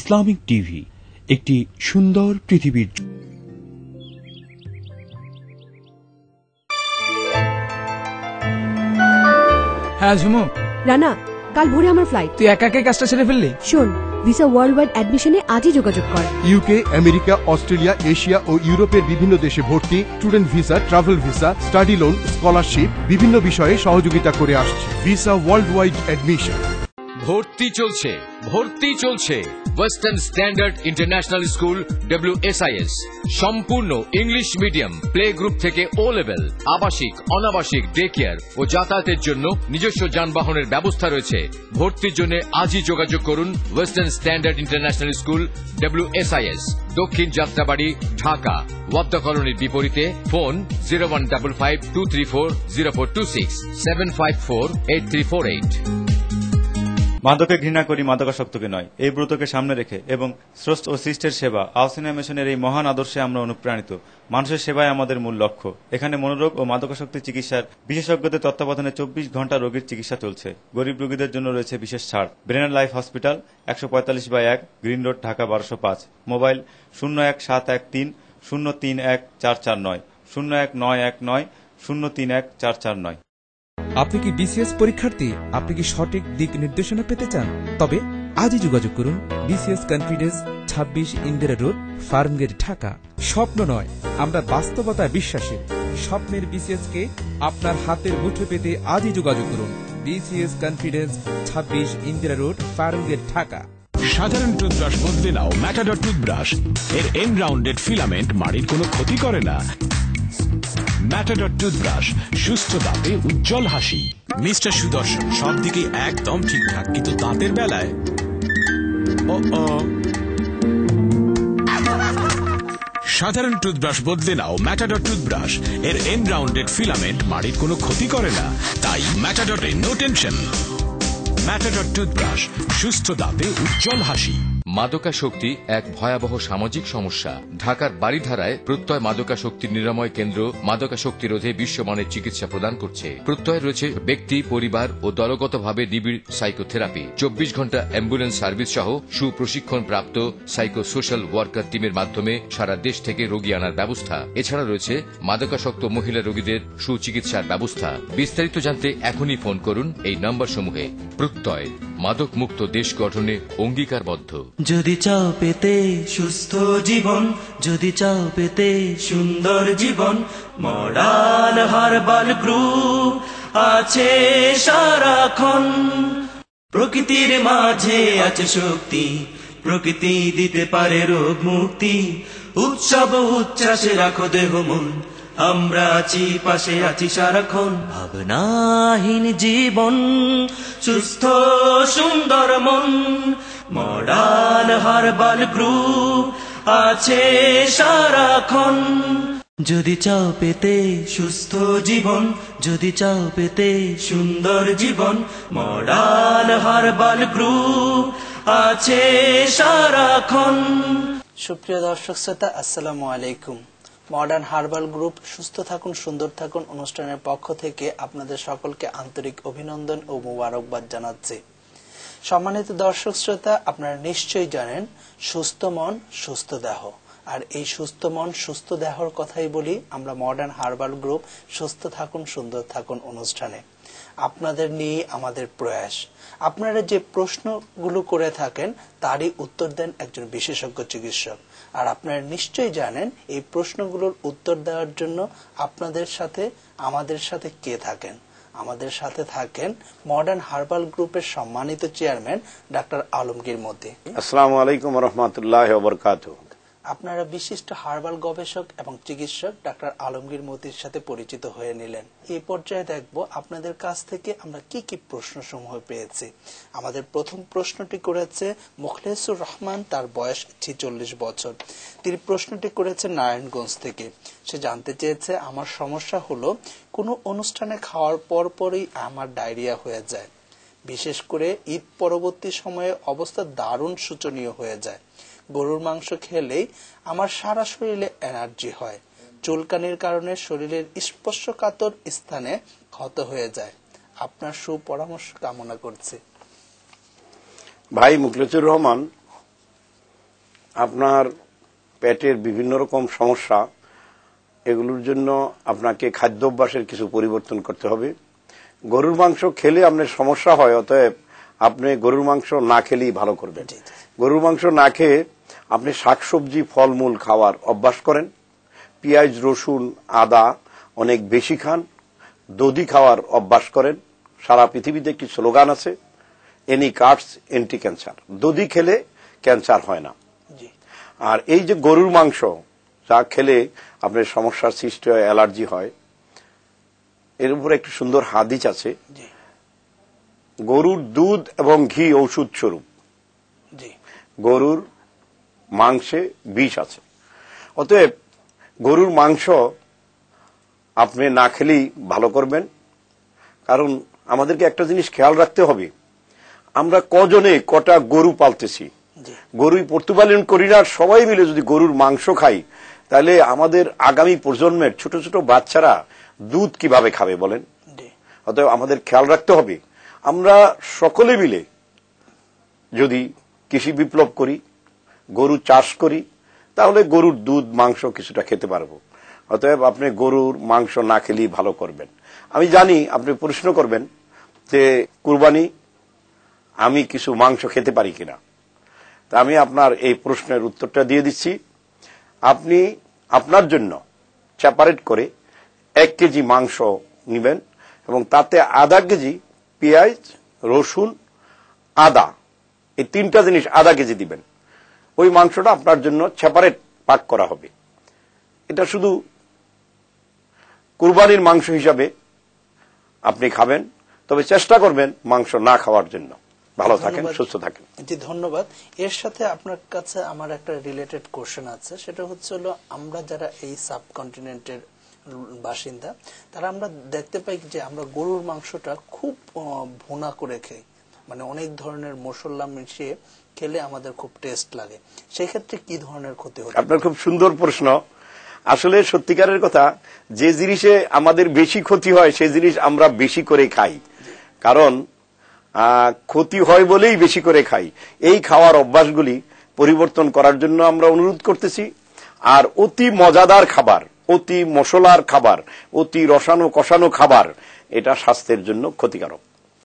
Islamic TV, একটি সুন্দর পৃথিবীর। হ্যাঁ ঝুমু। রানা, কাল ভোরে আমার ফ্লাইট। তুই একা একাই কাজটা ছেড়ে ফেললি? শোন, ভিসা ওয়ার্ল্ড ওয়াইড অ্যাডমিশনে আজই যোগাযোগ কর। ইউকে, আমেরিকা, অস্ট্রেলিয়া, এশিয়া ও ইউরোপের বিভিন্ন দেশে ভর্তি, student visa, travel visa, study loan, scholarship বিভিন্ন বিষয়ে সহযোগিতা করে আসছে ভিসা ওয়ার্ল্ড ওয়াইড অ্যাডমিশন। ভর্তি চলছে western standard international school WSIS, সম্পূর্ণ ইংলিশ মিডিয়াম, প্লে গ্রুপ থেকে ও লেভেল, আবাসিক অনাবাসিক ডে কেয়ার ও যাতায়াতের জন্য নিজস্ব যানবাহনের ব্যবস্থা রয়েছে। ভর্তির জন্য আজই যোগাযোগ করুন western standard international school WSIS, দক্ষিণ যাত্রাবাড়ি, ঢাকা, ওয়াদ্দা কলোনির বিপরীতে। ফোন 01552340426 7548348। মাদকে ঘৃণা করি, মাদকাসক্তকে নয়, এই ব্রতকে সামনে রেখে এবং স্রষ্টা ও সৃষ্টের সেবা, আহসানিয়া মিশনের এই মহান আদর্শে আমরা অনুপ্রাণিত। মানুষের সেবাই আমাদের মূল লক্ষ্য। এখানে মনোরোগ ও মাদকাসক্তি চিকিৎসার বিশেষজ্ঞদের তত্ত্বাবধানে 24 ঘন্টা রোগীর চিকিৎসা চলছে। গরিব রোগীদের জন্য রয়েছে বিশেষ ছাড়। Brainer life hospital, 145/1 green road, Dhaka 1205। Mobile 01713 031449 01919 031449। আপনি কি BCS পরীক্ষার্থী? আপনি কি সঠিক দিক নির্দেশনা পেতে চান? তবে আজই যোগাযোগ করুন BCS confidence, 26 Indira road, Farmgate, Dhaka. স্বপ্ন নয়, আমরা বাস্তবতায় বিশ্বাসী। স্বপ্নের BCS কে আপনার হাতের মুঠো পেতে আজই যোগাযোগ করুন BCS confidence, 26 Indira road, Farmgate, Dhaka. সাধারণ টুথব্রাশ বদলে নাও ম্যাটাডর টুথব্রাশ। এর এন্ড রাউন্ডেড ফিলামেন্ট মাড়ির কোনো ক্ষতি করে না। ম্যাটাডর টুথব্রাশ, সুস্থ দাঁতে উজ্জ্বল হাসি। মিস্টার সুদর্শন, সব দিকে একদম ঠিকঠাক, কিন্তু দাঁতের বেলায় সাধারণ টুথব্রাশ বদলে নাও ম্যাটাডর টুথব্রাশ। এর এন্ড রাউন্ডেড ফিলামেন্ট মাড়ির কোনো ক্ষতি করে না, তাই ম্যাটাডরে নো টেনশন। ম্যাটাডর টুথব্রাশ, সুস্থ দাঁতে উজ্জ্বল হাসি। মাদকাসক্তি এক ভয়াবহ সামাজিক সমস্যা। ঢাকার বারিধারায় প্রত্যয় মাদকাসক্তি নিরাময় কেন্দ্র মাদকাসক্তি রোধে বিশ্বমানের চিকিৎসা প্রদান করছে। প্রত্যয় রয়েছে ব্যক্তি, পরিবার ও দলগতভাবে নিবিড় সাইকোথেরাপি, 24 ঘন্টা অ্যাম্বুলেন্স সার্ভিস সহ সুপ্রশিক্ষণ প্রাপ্ত সাইকো সোশ্যাল ওয়ার্কার টিমের মাধ্যমে সারা দেশ থেকে রোগী আনার ব্যবস্থা। এছাড়া রয়েছে মাদকাসক্ত মহিলা রোগীদের সুচিকিৎসার ব্যবস্থা। বিস্তারিত জানতে এখনই ফোন করুন এই নম্বর সমূহে। প্রত্যয়, মাদক মুক্ত দেশ গঠনে অঙ্গীকারবদ্ধ। যদি চাও পেতে সুস্থ জীবন, যদি চাও পেতে সুন্দর জীবন, মডার্ন হার্বাল গ্রুপ আছে সারাক্ষণ। প্রকৃতির মাঝে আছে শক্তি, প্রকৃতি দিতে পারে রোগ মুক্তি। উৎসব উচ্ছ্বাসে রাখো দেহ মন, আমরা আছি পাশে আছি সারাক্ষণ। ভাবনাহীন জীবন, সুস্থ সুন্দর মন, মডার্ন হার্বাল গ্রুপ আছে সারাক্ষণ। যদি চাও পেতে সুস্থ জীবন, যদি চাও পেতে সুন্দর জীবন, মডার্ন হার্বাল গ্রুপ আছে সারাক্ষণ। সুপ্রিয় দর্শক শ্রোতা, আসসালামু আলাইকুম। মডার্ন হার্বাল গ্রুপ সুস্থ থাকুন সুন্দর থাকুন অনুষ্ঠানের পক্ষ থেকে আপনাদের সকলকে আন্তরিক অভিনন্দন ও মোবারকবাদ জানাচ্ছি। সম্মানিত দর্শক শ্রোতা, আপনারা নিশ্চয়ই জানেন সুস্থ মন সুস্থ দেহ, আর এই সুস্থ মন সুস্থ দেহর কথাই বলি আমরা মডার্ন হার্বাল গ্রুপ সুস্থ থাকুন সুন্দর থাকুন অনুষ্ঠানে। আপনাদের নিয়ে আমাদের প্রয়াস। আপনারা যে প্রশ্নগুলো করে থাকেন তারই উত্তর দেন একজন বিশেষজ্ঞ চিকিৎসক। আর আপনারা নিশ্চয়ই জানেন এই প্রশ্নগুলোর উত্তর দেওয়ার জন্য আপনাদের সাথে আমাদের সাথে কে থাকেন। আমাদের সাথে থাকেন মডার্ন হার্বাল গ্রুপের সম্মানিত চেয়ারম্যান ডাক্তার আলমগীর মতি। আসসালামু আলাইকুম ওয়া রাহমাতুল্লাহি ওয়া বারাকাতুহু। আপনারা বিশিষ্ট হার্বাল গবেষক এবং চিকিৎসক ডাক্তার আলমগীর মতির সাথে পরিচিত হয়ে নিলেন। এই পর্যায়ে দেখব আপনাদের কাছ থেকে আমরা কি কি প্রশ্ন সমূহ পেয়েছি। আমাদের প্রথম প্রশ্নটি করেছে মুখলেসুর রহমান, তার বয়স 46 বছর। তিনি প্রশ্নটি করেছে নারায়ণগঞ্জ থেকে। সে জানতে চেয়েছে আমার সমস্যা হলো কোনো অনুষ্ঠানে খাওয়ার পরপরই আমার ডায়রিয়া হয়ে যায়, বিশেষ করে ঈদ পরবর্তী সময়ে অবস্থা দারুণ শোচনীয় হয়ে যায়। গরুর মাংস খেলেই আমার সারা শরীরে এনার্জি হয়, চুলকানির কারণে শরীরের স্পর্শকাতর স্থানে ক্ষত হয়ে যায়। আপনার সুপরামর্শ কামনা করছি। ভাই মুখলেসুর রহমান, আপনার পেটের বিভিন্ন রকম সমস্যা, এগুলোর জন্য আপনাকে খাদ্যাভ্যাসের কিছু পরিবর্তন করতে হবে। গরুর মাংস খেলে আপনার সমস্যা হয়, অতএব আপনি গরুর মাংস না খেলেই ভালো করবেন। গরুর মাংস না খেয়ে আপনি শাকসবজি ফলমূল খাওয়ার অভ্যাস করেন, পেঁয়াজ রসুন আদা অনেক বেশি খান, দধি খাওয়ার অভ্যাস করেন। সারা পৃথিবীতে একটি স্লোগান আছে, এনি কাটস এন্টি ক্যান্সার, দধি খেলে ক্যান্সার হয় না। আর এই যে গরুর মাংস যা খেলে আপনার সমস্যার সৃষ্টি হয়, অ্যালার্জি হয়, এর উপরে একটি সুন্দর হাদিস আছে, গরুর দুধ এবং ঘি ঔষধ স্বরূপ, গরুর মাংসে বিষ আছে। অতএব গরুর মাংস আপনি না খেলেই ভালো করবেন। কারণ আমাদেরকে একটা জিনিস খেয়াল রাখতে হবে, আমরা কজনে কটা গরু পালতেছি, গরুই প্রতিপালন করি না, সবাই মিলে যদি গরুর মাংস খাই তাহলে আমাদের আগামী প্রজন্মের ছোট ছোট বাচ্চারা দুধ কিভাবে খাবে বলেন। অতএব আমাদের খেয়াল রাখতে হবে, আমরা সকলে মিলে যদি কৃষি বিপ্লব করি, গরু চাষ করি, তাহলে গরুর দুধ মাংস কিছুটা খেতে পারবো। অতএব আপনি গরুর মাংস না খেলেই ভালো করবেন। আমি জানি আপনি প্রশ্ন করবেন যে কুরবানি আমি কিছু মাংস খেতে পারি কিনা, তা আমি আপনার এই প্রশ্নের উত্তরটা দিয়ে দিচ্ছি। আপনি আপনার জন্য সেপারেট করে 1 কেজি মাংস নেবেন এবং তাতে আধা কেজি পেঁয়াজ রসুন আদা, এই 3টা জিনিস আধা কেজি দিবেন। ওই মাংসটা আপনার জন্য সেপারেট পাক করা হবে। এটা শুধু কুরবানির মাংস হিসাবে আপনি খাবেন, তবে চেষ্টা করবেন মাংস না খাওয়ার জন্য। ভালো থাকেন, সুস্থ থাকেন। জি ধন্যবাদ। এর সাথে আপনার কাছে আমার একটা রিলেটেড কোশ্চেন আছে, সেটা হচ্ছে হলো আমরা যারা এই সাবকন্টিনেন্টের বাসিন্দা তারা আমরা দেখতে পাই যে আমরা গরুর মাংসটা খুব ভুনা করে খাই, মানে অনেক ধরনের মশলা মিশিয়ে খেলে আমাদের খুব টেস্ট লাগে। সেই ক্ষেত্রে কি ধরনের ক্ষতি হয়? আপনার খুব সুন্দর প্রশ্ন। আসলে সত্যিকারের কথা, যে জিনিসে আমাদের বেশি ক্ষতি হয় সেই জিনিস আমরা বেশি করে খাই, কারণ ক্ষতি হয় বলেই বেশি করে খাই। এই খাওয়ার অভ্যাসগুলি পরিবর্তন করার জন্য আমরা অনুরোধ করতেছি। আর অতি মজাদার খাবার, অতি মশলার খাবার, অতি রসালো কষানো খাবার, এটা স্বাস্থ্যের জন্য ক্ষতিকারক।